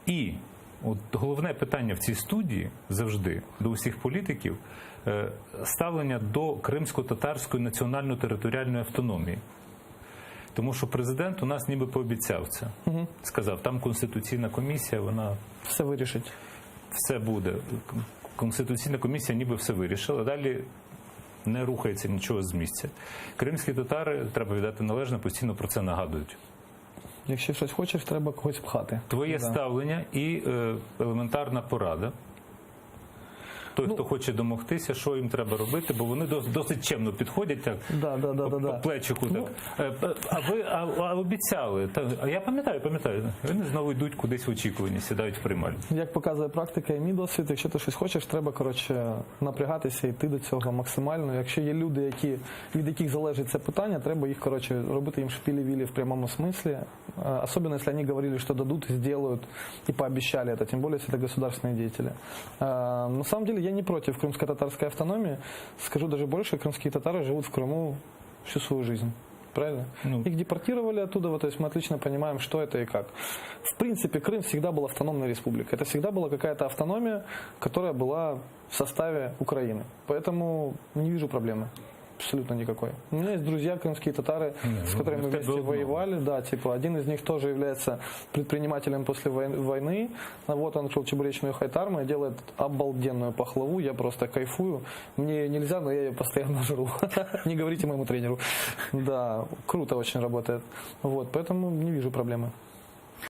І от головне питання в цій студії завжди до усіх політиків ставлення до кримсько-татарської національно-територіальної автономії. Тому що президент у нас ніби пообіцяв це. Сказав, там Конституційна комісія, вона Все вирішить. все буде. Конституційна комісія ніби все вирішила. Далі не рухається нічого з місця. Кримські татари, треба віддати належне, постійно про це нагадують. Якщо щось хочеш, треба когось пхати. Твоє ставлення і елементарна порада. Той, хто хоче домогтися, що їм треба робити, бо вони досить чемно підходять так, по плечику. Так. А обіцяли. А я пам'ятаю. Вони знову йдуть кудись в очікуванні, сідають в приймальню. Як показує практика і мій досвід, якщо ти щось хочеш, треба, напрягатися і йти до цього максимально. Якщо є люди, від яких залежить це питання, треба їх, робити їм шпілі-вілі в прямому смислі. Особенно, если они говорили, что дадут, сделают и пообещали это, тем более, если это государственные деятели. На самом деле, я не против крымско-татарской автономии. Скажу даже больше, крымские татары живут в Крыму всю свою жизнь. Правильно? Их депортировали оттуда, то есть мы отлично понимаем, что это и как. В принципе, Крым всегда был автономной республикой. Это всегда была какая-то автономия, которая была в составе Украины. Поэтому не вижу проблемы. Абсолютно никакой. У меня есть друзья, крымские татары, с которыми мы вместе воевали. Да, один из них тоже является предпринимателем после войны. Вот он открыл чебуречную хайтарму и делает обалденную пахлаву. Я просто кайфую. Мне нельзя, но я ее постоянно жру. Не говорите моему тренеру. Да, круто очень работает. Вот, поэтому не вижу проблемы.